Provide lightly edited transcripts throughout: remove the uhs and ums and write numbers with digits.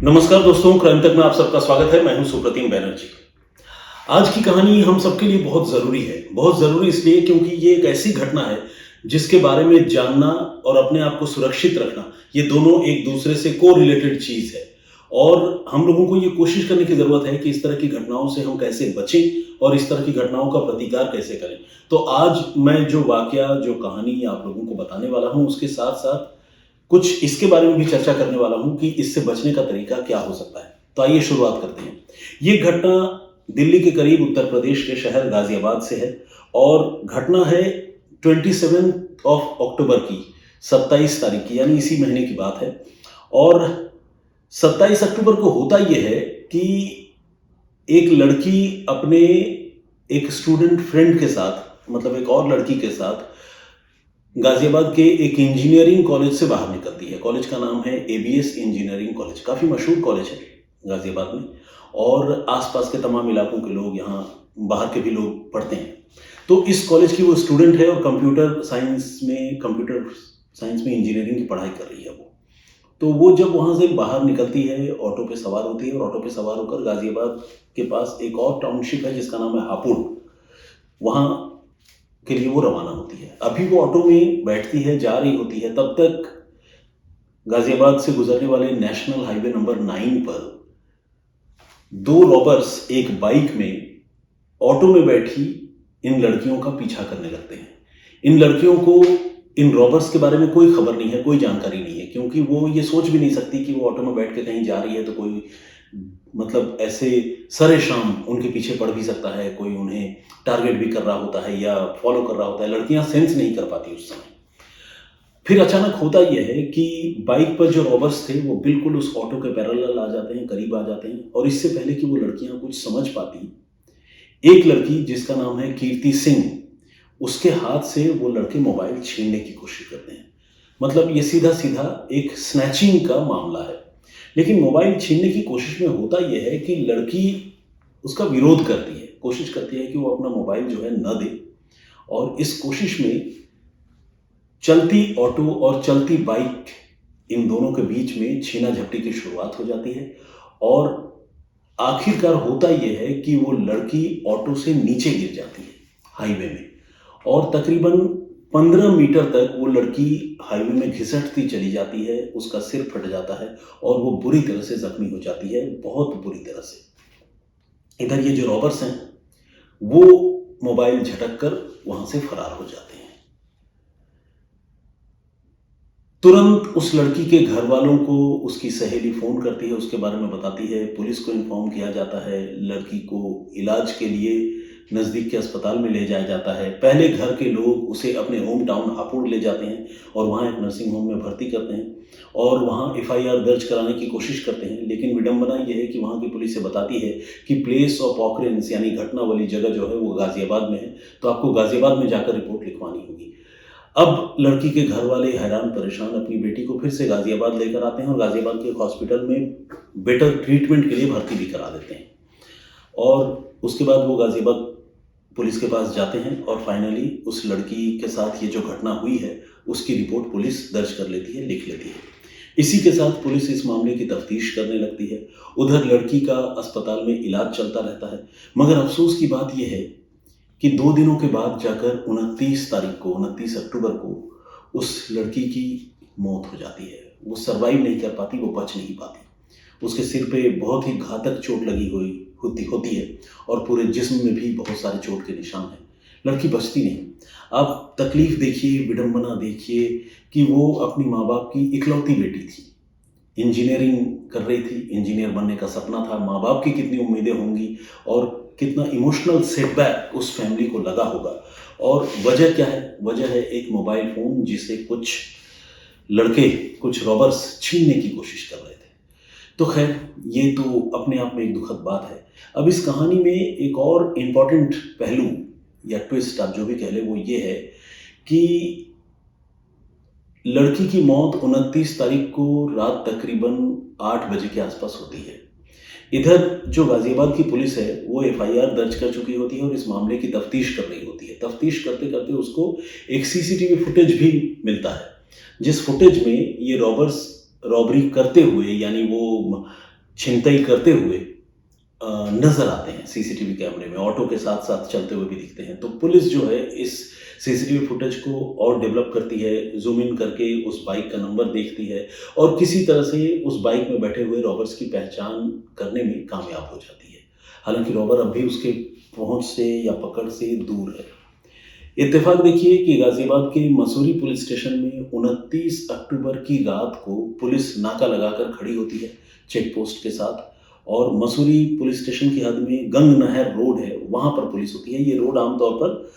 नमस्कार दोस्तों, क्राइम तक में आप सबका स्वागत है। मैं हूं सुप्रतिम बैनर्जी। आज की कहानी हम सबके लिए बहुत ज़रूरी है। बहुत ज़रूरी इसलिए क्योंकि ये एक ऐसी घटना है जिसके बारे में जानना और अपने आप को सुरक्षित रखना, ये दोनों एक दूसरे से को-रिलेटेड चीज़ है। और हम लोगों को ये कोशिश करने की ज़रूरत है कि इस तरह की घटनाओं से हम कैसे बचें और इस तरह की घटनाओं का प्रतिकार कैसे करें। तो आज मैं जो वाकया, जो कहानी आप लोगों को बताने वाला हूँ, उसके साथ-साथ कुछ इसके बारे में भी चर्चा करने वाला हूं कि इससे बचने का तरीका क्या हो सकता है। तो आइए शुरुआत करते हैं। ये घटना दिल्ली के करीब उत्तर प्रदेश के शहर गाजियाबाद से है और घटना है 27 ऑफ अक्टूबर की, 27 तारीख की, यानी इसी महीने की बात है। और 27 अक्टूबर को होता यह है कि एक लड़की अपने एक स्टूडेंट फ्रेंड के साथ, मतलब एक और लड़की के साथ, गाजियाबाद के एक इंजीनियरिंग कॉलेज से बाहर निकलती है। कॉलेज का नाम है एबीएस इंजीनियरिंग कॉलेज। काफ़ी मशहूर कॉलेज है गाजियाबाद में और आसपास के तमाम इलाकों के लोग, यहाँ बाहर के भी लोग पढ़ते हैं। तो इस कॉलेज की वो स्टूडेंट है और कंप्यूटर साइंस में इंजीनियरिंग की पढ़ाई कर रही है वो। तो वो जब वहाँ से बाहर निकलती है, ऑटो पे सवार होती है और ऑटो पे सवार होकर गाजियाबाद के पास एक और टाउनशिप है जिसका नाम है हापुड़, वहाँ के लिए वो रवाना होती है। अभी वो ऑटो में बैठती है, जा रही होती है, तब तक गाजियाबाद से गुजरने वाले नेशनल हाईवे नंबर 9 पर दो रॉबर्स एक बाइक में ऑटो में बैठी इन लड़कियों का पीछा करने लगते हैं। इन लड़कियों को इन रॉबर्स के बारे में कोई खबर नहीं है, कोई जानकारी नहीं है, क्योंकि वो ये सोच भी नहीं सकती कि वो ऑटो में बैठ के कहीं जा रही है तो कोई, मतलब ऐसे सरेशाम उनके पीछे पड़ भी सकता है, कोई उन्हें टारगेट भी कर रहा होता है या फॉलो कर रहा होता है। लड़कियां सेंस नहीं कर पाती उस समय। फिर अचानक होता यह है कि बाइक पर जो रॉबर्स थे वो बिल्कुल उस ऑटो के पैरेलल आ जाते हैं, करीब आ जाते हैं। और इससे पहले कि वो लड़कियां कुछ समझ पाती, एक लड़की जिसका नाम है कीर्ति सिंह, उसके हाथ से वो लड़के मोबाइल छीनने की कोशिश करते हैं। मतलब ये सीधा सीधा एक स्नैचिंग का मामला है। लेकिन मोबाइल छीनने की कोशिश में होता यह है कि लड़की उसका विरोध करती है, कोशिश करती है कि वो अपना मोबाइल जो है न दे। और इस कोशिश में चलती ऑटो और चलती बाइक, इन दोनों के बीच में छीना झपटी की शुरुआत हो जाती है। और आखिरकार होता यह है कि वो लड़की ऑटो से नीचे गिर जाती है हाईवे में, और तकरीबन 15 मीटर तक वो लड़की हाईवे में घिसटती चली जाती है। उसका सिर फट जाता है और वो बुरी तरह से जख्मी हो जाती है, बहुत बुरी तरह से। इधर ये जो रॉबर्स हैं वो मोबाइल झटक कर वहां से फरार हो जाते हैं। तुरंत उस लड़की के घर वालों को उसकी सहेली फोन करती है, उसके बारे में बताती है, पुलिस को इन्फॉर्म किया जाता है। लड़की को इलाज के लिए नज़दीक के अस्पताल में ले जाया जाता है। पहले घर के लोग उसे अपने होम टाउन हापुड़ ले जाते हैं और वहाँ एक नर्सिंग होम में भर्ती करते हैं और वहाँ एफआईआर दर्ज कराने की कोशिश करते हैं। लेकिन विडंबना यह है कि वहाँ की पुलिस से बताती है कि प्लेस ऑफ ऑकरेंस, यानी घटना वाली जगह जो है वो गाजियाबाद में है, तो आपको गाजियाबाद में जाकर रिपोर्ट लिखवानी होगी। अब लड़की के घर वाले हैरान परेशान अपनी बेटी को फिर से गाजियाबाद लेकर आते हैं और गाजियाबाद के एक हॉस्पिटल में बेटर ट्रीटमेंट के लिए भर्ती भी करा देते हैं। और उसके बाद वो गाजियाबाद पुलिस के पास जाते हैं और फाइनली उस लड़की के साथ ये जो घटना हुई है उसकी रिपोर्ट पुलिस दर्ज कर लेती है, लिख लेती है। इसी के साथ पुलिस इस मामले की तफ्तीश करने लगती है। उधर लड़की का अस्पताल में इलाज चलता रहता है। मगर अफसोस की बात यह है कि 2 दिनों के बाद जाकर 29 अक्टूबर को उस लड़की की मौत हो जाती है। वो सर्वाइव नहीं कर पाती, वो बच नहीं पाती। उसके सिर पे बहुत ही घातक चोट लगी होती है और पूरे जिस्म में भी बहुत सारे चोट के निशान हैं। लड़की बचती नहीं। आप तकलीफ देखिए, विडंबना देखिए कि वो अपनी माँ बाप की इकलौती बेटी थी, इंजीनियरिंग कर रही थी, इंजीनियर बनने का सपना था। माँ बाप की कितनी उम्मीदें होंगी और कितना इमोशनल सेटबैक उस फैमिली को लगा होगा। और वजह क्या है? वजह है एक मोबाइल फ़ोन जिसे कुछ लड़के, कुछ रॉबर्स छीनने की कोशिश कर रहे थे। तो खैर, ये तो अपने आप में एक दुखद बात है। अब इस कहानी में एक और इम्पॉर्टेंट पहलू या ट्विस्ट, आप जो भी कह लें, वो ये है कि लड़की की मौत 29 तारीख को रात तकरीबन 8 बजे के आसपास होती है। इधर जो गाजियाबाद की पुलिस है वो एफआईआर दर्ज कर चुकी होती है और इस मामले की तफ्तीश कर रही होती है। तफ्तीश करते करते उसको एक सीसीटीवी फुटेज भी मिलता है, जिस फुटेज में ये रॉबर्स रॉबरी करते हुए, यानी वो छिनतई करते हुए नजर आते हैं सीसीटीवी कैमरे में, ऑटो के साथ साथ चलते हुए भी दिखते हैं। तो पुलिस जो है इस सीसीटीवी फुटेज को और डेवलप करती है, जूम इन करके उस बाइक का नंबर देखती है और किसी तरह से उस बाइक में बैठे हुए रॉबर्स की पहचान करने में कामयाब हो जाती है। हालांकि रॉबर अब भी उसके पहुंच से या पकड़ से दूर है। इत्तेफाक देखिए कि गाजियाबाद के मसूरी पुलिस स्टेशन में 29 अक्टूबर की रात को पुलिस नाका लगाकर खड़ी होती है चेक पोस्ट के साथ, और मसूरी पुलिस स्टेशन की हद में गंग नहर रोड है, वहां पर पुलिस होती है। ये रोड आमतौर पर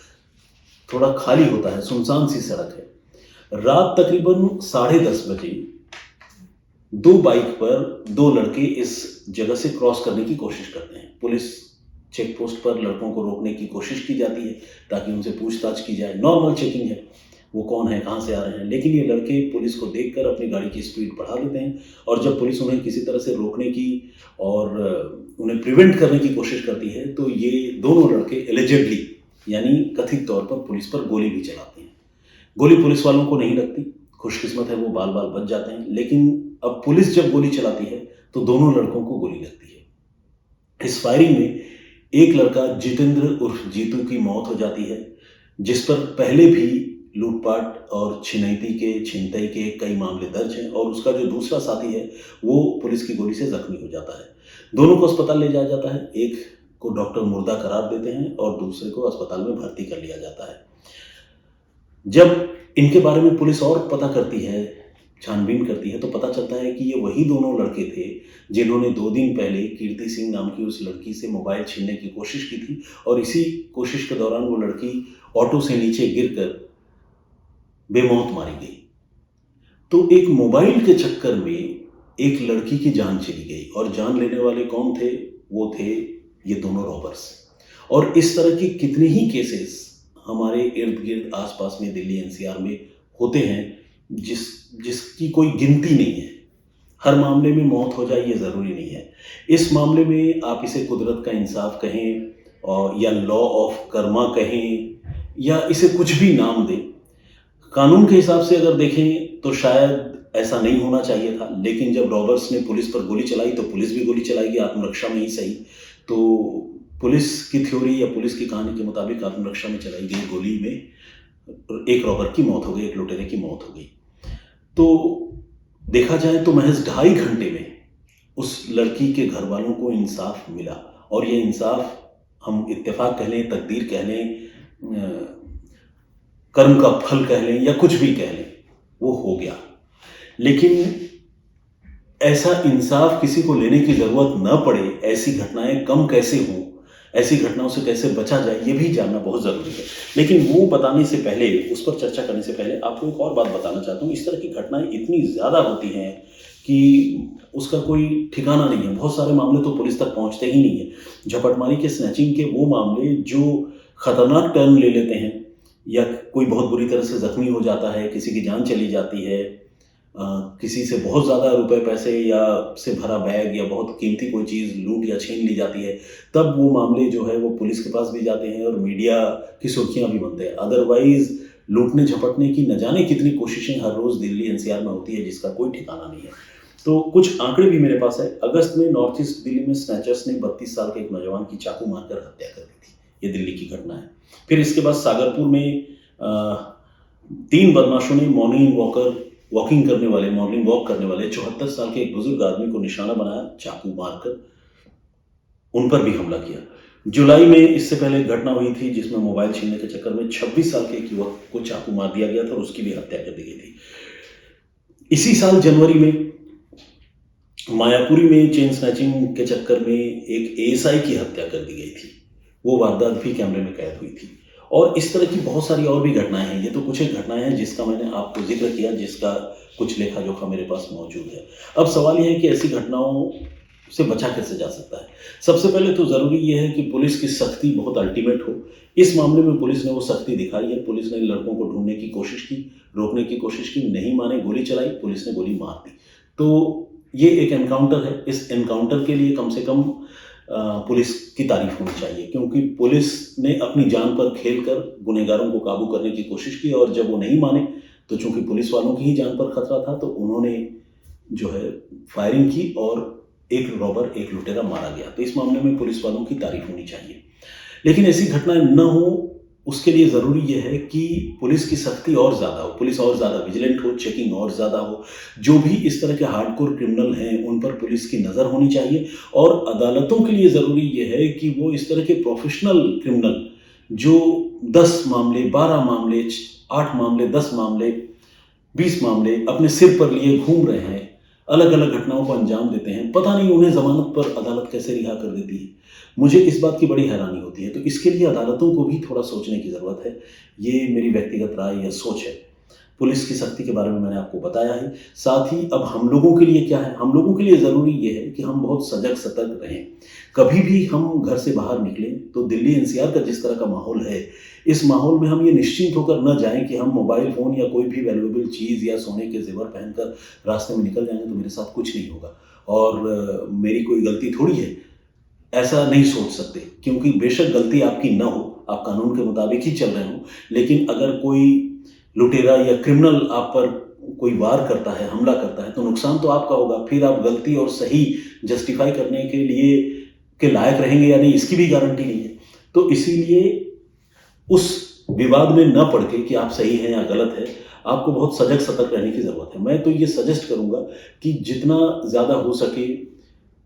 थोड़ा खाली होता है, सुनसान सी सड़क है। रात तकरीबन 10:30 बजे दो बाइक पर दो लड़के इस जगह से क्रॉस करने की कोशिश करते हैं। पुलिस चेक पोस्ट पर लड़कों को रोकने की कोशिश की जाती है ताकि उनसे पूछताछ की जाए, नॉर्मल चेकिंग है, वो कौन है, कहाँ से आ रहे हैं। लेकिन ये लड़के पुलिस को देखकर अपनी गाड़ी की स्पीड बढ़ा लेते हैं और जब पुलिस उन्हें किसी तरह से रोकने की और उन्हें प्रिवेंट करने की कोशिश करती है तो ये दोनों लड़के एलिजिडली यानी कथित तौर पर पुलिस पर गोली भी चलाते हैं। गोली पुलिस वालों को नहीं लगती, खुशकिस्मत है वो बाल बाल बच जाते हैं। लेकिन अब पुलिस जब गोली चलाती है तो दोनों लड़कों को गोली लगती है। इस फायरिंग में एक लड़का जितेंद्र उर्फ जीतू की मौत हो जाती है, जिस पर पहले भी लूटपाट और छिनतई के कई मामले दर्ज हैं, और उसका जो दूसरा साथी है वो पुलिस की गोली से जख्मी हो जाता है। दोनों को अस्पताल ले जाया जाता है, एक को डॉक्टर मुर्दा करार देते हैं और दूसरे को अस्पताल में भर्ती कर लिया जाता है। जब इनके बारे में पुलिस और पता करती है, छानबीन करती है, तो पता चलता है कि ये वही दोनों लड़के थे जिन्होंने 2 दिन पहले कीर्ति सिंह नाम की उस लड़की से मोबाइल छीनने की कोशिश की थी, और इसी कोशिश के दौरान वो लड़की ऑटो से नीचे गिरकर बेमौत मारी गई। तो एक मोबाइल के चक्कर में एक लड़की की जान चली गई, और जान लेने वाले कौन थे? वो थे ये दोनों रॉबर्स। और इस तरह की कितने ही केसेस हमारे इर्द गिर्द आसपास में दिल्ली एनसीआर में होते हैं जिसकी कोई गिनती नहीं है। हर मामले में मौत हो जाए ये ज़रूरी नहीं है। इस मामले में आप इसे कुदरत का इंसाफ कहें और या लॉ ऑफ कर्मा कहें या इसे कुछ भी नाम दें, कानून के हिसाब से अगर देखें तो शायद ऐसा नहीं होना चाहिए था। लेकिन जब रॉबर्स ने पुलिस पर गोली चलाई तो पुलिस भी गोली चलाएगी, आत्मरक्षा में ही सही। तो पुलिस की थ्योरी या पुलिस की कहानी के मुताबिक आत्मरक्षा में चलाई गई गोली में एक रॉबर की मौत हो गई, एक लुटेरे की मौत हो गई। तो देखा जाए तो महज 2.5 घंटे में उस लड़की के घर वालों को इंसाफ मिला, और ये इंसाफ हम इत्तेफाक कह लें, तकदीर कह लें, कर्म का फल कह लें या कुछ भी कह लें, वो हो गया। लेकिन ऐसा इंसाफ किसी को लेने की जरूरत न पड़े, ऐसी घटनाएं कम कैसे हों, ऐसी घटनाओं से कैसे बचा जाए, ये भी जानना बहुत ज़रूरी है। लेकिन वो बताने से पहले, उस पर चर्चा करने से पहले आपको एक और बात बताना चाहता हूँ। इस तरह की घटनाएं इतनी ज़्यादा होती हैं कि उसका कोई ठिकाना नहीं है। बहुत सारे मामले तो पुलिस तक पहुँचते ही नहीं है। झपटमारी के, स्नैचिंग के वो मामले जो ख़तरनाक टर्न ले लेते हैं, या कोई बहुत बुरी तरह से ज़ख्मी हो जाता है, किसी की जान चली जाती है, किसी से बहुत ज़्यादा रुपए पैसे या से भरा बैग या बहुत कीमती कोई चीज़ लूट या छीन ली जाती है, तब वो मामले जो है वो पुलिस के पास भी जाते हैं और मीडिया की सुर्खियां भी बनते हैं। अदरवाइज लूटने झपटने की न जाने कितनी कोशिशें हर रोज़ दिल्ली एनसीआर में होती है जिसका कोई ठिकाना नहीं है। तो कुछ आंकड़े भी मेरे पास है। अगस्त में नॉर्थ ईस्ट दिल्ली में स्नैचर्स ने 32 साल के एक नौजवान की चाकू मारकर हत्या कर दी थी। ये दिल्ली की घटना है। फिर इसके बाद सागरपुर में 3 बदमाशों ने मॉर्निंग वॉक करने वाले 74 साल के एक बुजुर्ग आदमी को निशाना बनाया, चाकू मारकर उन पर भी हमला किया। जुलाई में इससे पहले एक घटना हुई थी जिसमें मोबाइल छीनने के चक्कर में 26 साल के एक युवक को चाकू मार दिया गया था और उसकी भी हत्या कर दी गई थी। इसी साल जनवरी में मायापुरी में चेन स्नैचिंग के चक्कर में एक एएसआई की हत्या कर दी गई थी। वो वारदात भी कैमरे में कैद हुई थी। और इस तरह की बहुत सारी और भी घटनाएं हैं। ये तो कुछ एक घटनाएं हैं जिसका मैंने आपको जिक्र किया, जिसका कुछ लेखा जोखा मेरे पास मौजूद है। अब सवाल यह है कि ऐसी घटनाओं से बचा कैसे जा सकता है। सबसे पहले तो ज़रूरी ये है कि पुलिस की सख्ती बहुत अल्टीमेट हो। इस मामले में पुलिस ने वो सख्ती दिखाई है। पुलिस ने लड़कों को ढूंढने की कोशिश की, रोकने की कोशिश की, नहीं माने, गोली चलाई, पुलिस ने गोली मार दी। तो ये एक एनकाउंटर है। इस एनकाउंटर के लिए कम से कम पुलिस की तारीफ होनी चाहिए, क्योंकि पुलिस ने अपनी जान पर खेलकर गुनहगारों को काबू करने की कोशिश की, और जब वो नहीं माने तो चूंकि पुलिस वालों की ही जान पर खतरा था तो उन्होंने जो है फायरिंग की और एक रॉबर, एक लुटेरा मारा गया। तो इस मामले में पुलिस वालों की तारीफ होनी चाहिए। लेकिन ऐसी घटनाएं न हो, उसके लिए ज़रूरी ये है कि पुलिस की सख्ती और ज़्यादा हो, पुलिस और ज़्यादा विजिलेंट हो, चेकिंग और ज़्यादा हो। जो भी इस तरह के हार्डकोर क्रिमिनल हैं, उन पर पुलिस की नज़र होनी चाहिए। और अदालतों के लिए ज़रूरी ये है कि वो इस तरह के प्रोफेशनल क्रिमिनल जो 10 मामले, 12 मामले, 8 मामले, 10 मामले, 20 मामले अपने सिर पर लिए घूम रहे हैं, अलग-अलग घटनाओं को अंजाम देते हैं, पता नहीं उन्हें ज़मानत पर अदालत कैसे रिहा कर देती है। मुझे इस बात की बड़ी हैरानी होती है। तो इसके लिए अदालतों को भी थोड़ा सोचने की ज़रूरत है। ये मेरी व्यक्तिगत राय या सोच है। पुलिस की सख्ती के बारे में मैंने आपको बताया है। साथ ही अब हम लोगों के लिए क्या है? हम लोगों के लिए ज़रूरी ये है कि हम बहुत सजग सतर्क रहें। कभी भी हम घर से बाहर निकलें तो दिल्ली एनसीआर का जिस तरह का माहौल है, इस माहौल में हम ये निश्चिंत होकर न जाएँ कि हम मोबाइल फ़ोन या कोई भी वैल्यूएबल चीज़ या सोने के ज़ेवर पहनकर रास्ते में निकल जाएँगे तो मेरे साथ कुछ नहीं होगा और मेरी कोई गलती थोड़ी है। ऐसा नहीं सोच सकते, क्योंकि बेशक गलती आपकी ना हो, आप कानून के मुताबिक ही चल रहे हों, लेकिन अगर कोई लुटेरा या क्रिमिनल आप पर कोई वार करता है, हमला करता है, तो नुकसान तो आपका होगा। फिर आप गलती और सही जस्टिफाई करने के लिए के लायक रहेंगे या नहीं, इसकी भी गारंटी नहीं है। तो इसीलिए उस विवाद में न पड़ के कि आप सही हैं या गलत है, आपको बहुत सजग सतर्क रहने की ज़रूरत है। मैं तो ये सजेस्ट करूँगा कि जितना ज़्यादा हो सके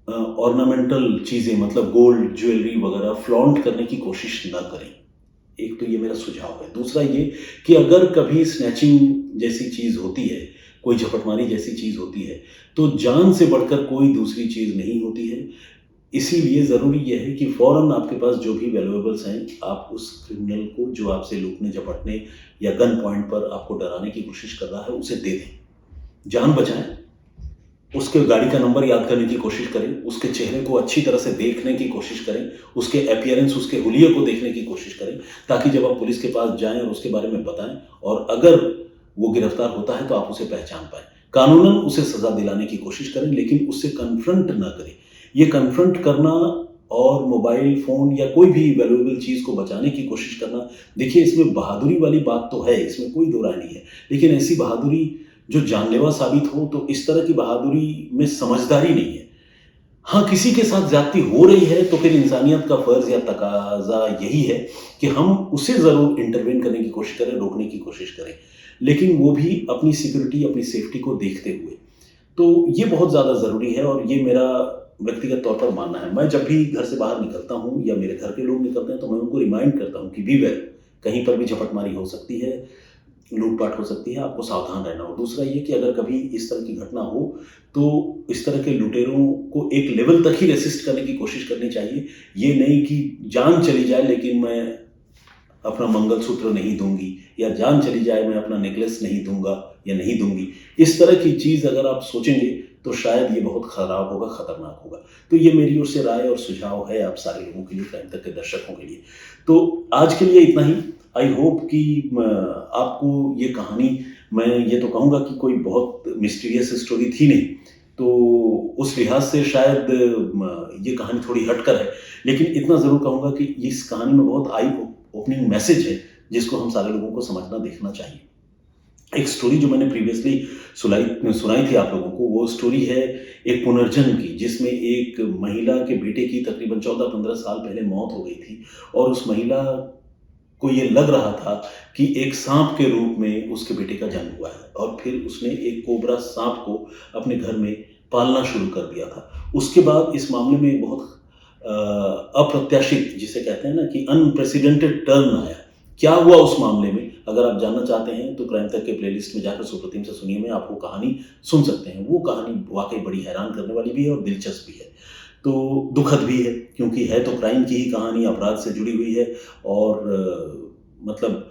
ऑर्नामेंटल चीज़ें मतलब गोल्ड, ज्वेलरी वगैरह फ्लॉन्ट करने की कोशिश ना करें। एक तो ये मेरा सुझाव है। दूसरा ये कि अगर कभी स्नैचिंग जैसी चीज़ होती है, कोई झपटमारी जैसी चीज़ होती है, तो जान से बढ़कर कोई दूसरी चीज़ नहीं होती है। इसीलिए ज़रूरी ये है कि फ़ौरन आपके पास जो भी वैल्यूएबल्स हैं, आप उस क्रिमिनल को जो आपसे लूटने, झपटने या गन पॉइंट पर आपको डराने की कोशिश कर रहा है, उसे दे दें। जान बचाएँ। उसके गाड़ी का नंबर याद करने की कोशिश करें, उसके चेहरे को अच्छी तरह से देखने की कोशिश करें, उसके अपीयरेंस, उसके हुलिये को देखने की कोशिश करें, ताकि जब आप पुलिस के पास जाएँ और उसके बारे में बताएँ और अगर वो गिरफ्तार होता है तो आप उसे पहचान पाएँ। कानूनन उसे सज़ा दिलाने की कोशिश करें, लेकिन उससे कन्फ्रंट ना करें। ये कन्फ्रंट करना और मोबाइल फ़ोन या कोई भी वैल्यूएबल चीज़ को बचाने की कोशिश करना, देखिए इसमें बहादुरी वाली बात तो है, इसमें कोई दो राय नहीं है। लेकिन ऐसी बहादुरी जो जानलेवा साबित हो, तो इस तरह की बहादुरी में समझदारी नहीं है। हाँ, किसी के साथ ज़्यादती हो रही है तो फिर इंसानियत का फ़र्ज़ या तकाज़ा यही है कि हम उसे ज़रूर इंटरवेन करने की कोशिश करें, रोकने की कोशिश करें। लेकिन वो भी अपनी सिक्योरिटी, अपनी सेफ्टी को देखते हुए। तो ये बहुत ज़्यादा ज़रूरी है और ये मेरा व्यक्तिगत तौर पर मानना है। मैं जब भी घर से बाहर निकलता हूँ या मेरे घर के लोग निकलते हैं तो मैं उनको रिमाइंड करता हूँ कि बीवेयर, कहीं पर भी झपटमारी हो सकती है, लूट-पाट हो सकती है, आपको सावधान रहना हो। दूसरा ये कि अगर कभी इस तरह की घटना हो, तो इस तरह के लुटेरों को एक लेवल तक ही रेसिस्ट करने की कोशिश करनी चाहिए। ये नहीं कि जान चली जाए लेकिन मैं अपना मंगलसूत्र नहीं दूँगी या जान चली जाए मैं अपना नेकलेस नहीं दूँगा या नहीं दूँगी। इस तरह की चीज़ अगर आप सोचेंगे तो शायद ये बहुत खराब होगा, खतरनाक होगा। तो ये मेरी ओर से राय और सुझाव है आप सारे लोगों के लिए, क्राइम तक के दर्शकों के लिए। तो आज के लिए इतना ही। आई होप कि आपको ये कहानी, मैं ये तो कहूँगा कि कोई बहुत मिस्टीरियस स्टोरी थी नहीं, तो उस लिहाज से शायद ये कहानी थोड़ी हटकर है। लेकिन इतना ज़रूर कहूँगा कि इस कहानी में बहुत आई ओपनिंग मैसेज है, जिसको हम सारे लोगों को समझना, देखना चाहिए। एक स्टोरी जो मैंने प्रीवियसली सुनाई थी आप लोगों को, वो स्टोरी है एक पुनर्जन्म की, जिसमें एक महिला के बेटे की तकरीबन 14-15 साल पहले मौत हो गई थी और उस महिला को ये लग रहा था कि एक सांप के रूप में उसके बेटे का जन्म हुआ है और फिर उसने एक कोबरा सांप को अपने घर में पालना शुरू कर दिया था। उसके बाद इस मामले में एक बहुत अप्रत्याशित, जिसे कहते हैं ना कि अनप्रेसिडेंटेड टर्न आया। क्या हुआ उस मामले में, अगर आप जानना चाहते हैं तो क्राइम तक के प्लेलिस्ट में जाकर सुप्रतिम से सुनिए, मैं आपको कहानी सुन सकते हैं। वो कहानी वाकई बड़ी हैरान करने वाली भी है और दिलचस्प भी है, तो दुखद भी है, क्योंकि है तो क्राइम की ही कहानी, अपराध से जुड़ी हुई है और मतलब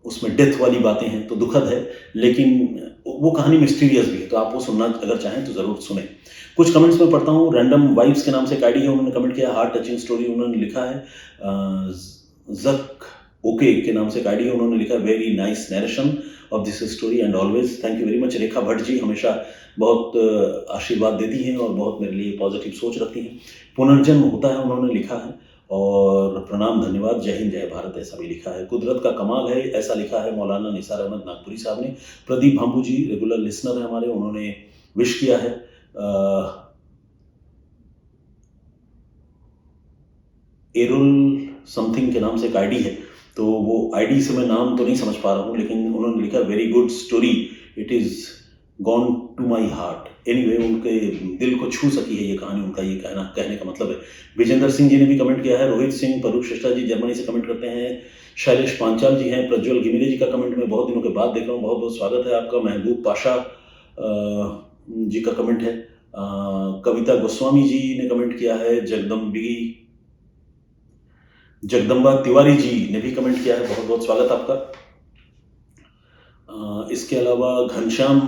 उसमें डेथ वाली बातें हैं तो दुखद है, लेकिन वो कहानी मिस्टीरियस भी है। तो आप वो सुनना अगर चाहें तो ज़रूर सुनें। कुछ कमेंट्स में पढ़ता हूँ। रैंडम वाइब्स के नाम से एक आईडी है, उन्होंने कमेंट किया, हार्ट टचिंग स्टोरी उन्होंने लिखा है। जक ओके के नाम से एक आईडी है, उन्होंने लिखा very nice narration of this story and always, thank you very much. Rekha Bhatt ji हमेशा बहुत आशीर्वाद देती हैं और बहुत मेरे लिए पॉजिटिव सोच रखती हैं। पुनर्जन्म होता है उन्होंने लिखा है, और प्रणाम, धन्यवाद, जय हिंद, जय भारत, ऐसा भी लिखा है। कुदरत का कमाल है, ऐसा लिखा है मौलाना निसार अहमद नागपुरी साहब ने। प्रदीप भांबू जी रेगुलर लिसनर है हमारे, उन्होंने विश किया है। एरुल समथिंग के नाम से एक आईडी है, तो वो आईडी से मैं नाम तो नहीं समझ पा रहा हूँ, लेकिन उन्होंने लिखा very good story, it is gone to my heart. Anyway, उनके दिल को छू सकी है ये कहानी, उनका ये कहने का मतलब है। विजेंद्र सिंह जी ने भी कमेंट किया है, रोहित सिंह, परूप श्रेष्ठा जी जर्मनी से कमेंट करते हैं, शैलेश पांचाल जी हैं, प्रज्वल घिमिरे जी का कमेंट मैं बहुत दिनों के बाद देख रहा हूँ, बहुत बहुत स्वागत है आपका। महबूब पाशा जी का कमेंट है। कविता गोस्वामी जी ने कमेंट किया है। जगदम्बा तिवारी जी ने भी कमेंट किया है, बहुत बहुत स्वागत आपका। इसके अलावा घनश्याम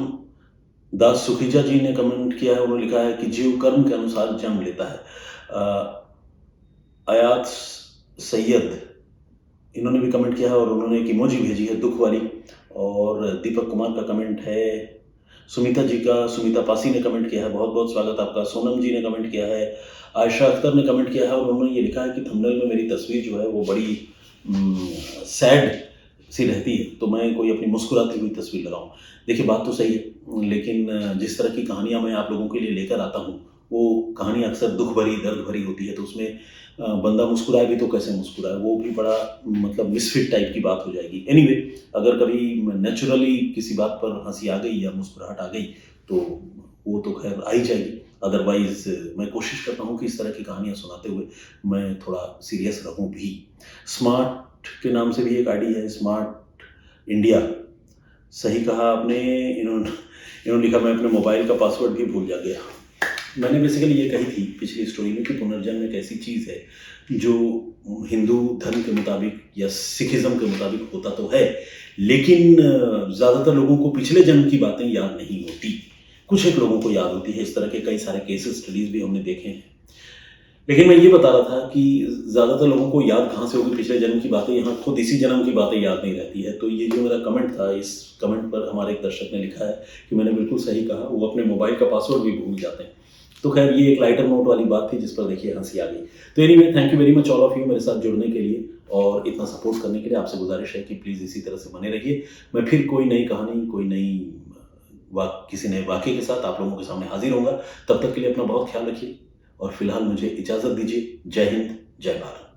दास सुखीजा जी ने कमेंट किया है, उन्होंने लिखा है कि जीव कर्म के अनुसार जन्म लेता है। आयात सैयद, इन्होंने भी कमेंट किया है और उन्होंने एक इमोजी भेजी है दुख वाली। और दीपक कुमार का कमेंट है। सुमिता जी का, सुमिता पासी ने कमेंट किया है, बहुत बहुत स्वागत आपका। सोनम जी ने कमेंट किया है। आयशा अख्तर ने कमेंट किया है और उन्होंने ये लिखा है कि थंबनेल में मेरी तस्वीर जो है वो बड़ी सैड सी रहती है, तो मैं कोई अपनी मुस्कुराती हुई तस्वीर लगाऊं। देखिए, बात तो सही है, लेकिन जिस तरह की कहानियां मैं आप लोगों के लिए लेकर आता हूं, वो कहानी अक्सर दुख भरी, दर्द भरी होती है, तो उसमें बंदा मुस्कुराए भी तो कैसे मुस्कुराए, वो भी बड़ा मतलब मिसफिट टाइप की बात हो जाएगी। एनीवे, अगर कभी नेचुरली किसी बात पर हंसी आ गई या मुस्कुराहट आ गई तो वो तो खैर आ ही जाएगी। अदरवाइज मैं कोशिश करता हूँ कि इस तरह की कहानियाँ सुनाते हुए मैं थोड़ा सीरियस रहूँ भी। स्मार्ट के नाम से भी एक आईडी है, स्मार्ट इंडिया। सही कहा आपने। इन्होंने लिखा, मैं अपने मोबाइल का पासवर्ड भी भूल जा गया। मैंने बेसिकली ये कही थी पिछली स्टोरी में कि पुनर्जन्म एक ऐसी चीज़ है जो हिंदू धर्म के मुताबिक या सिखिज्म के मुताबिक होता तो है, लेकिन ज़्यादातर लोगों को पिछले जन्म की बातें याद नहीं होती। कुछ एक लोगों को याद होती है। इस तरह के कई सारे केसेस स्टडीज़ भी हमने देखे हैं। लेकिन मैं ये बता रहा था कि ज़्यादातर लोगों को याद कहाँ से होगी पिछले जन्म की बातें, यहाँ खुद इसी जन्म की बातें याद नहीं रहती है। तो ये जो मेरा कमेंट था, इस कमेंट पर हमारे एक दर्शक ने लिखा है कि मैंने बिल्कुल सही कहा, वो अपने मोबाइल का पासवर्ड भी भूल जाते हैं। तो खैर, ये एक लाइटर नोट वाली बात थी जिस पर देखिए हंसी आ गई। तो anyway, thank you very much all of you मेरे साथ जुड़ने के लिए और इतना सपोर्ट करने के लिए। आपसे गुजारिश है कि प्लीज़ इसी तरह से बने रहिए। मैं फिर कोई नई कहानी, कोई नई किसी नए वाक़ये के साथ आप लोगों के सामने हाजिर होऊंगा। तब तक के लिए अपना बहुत ख्याल रखिए और फिलहाल मुझे इजाज़त दीजिए। जय हिंद, जय भारत।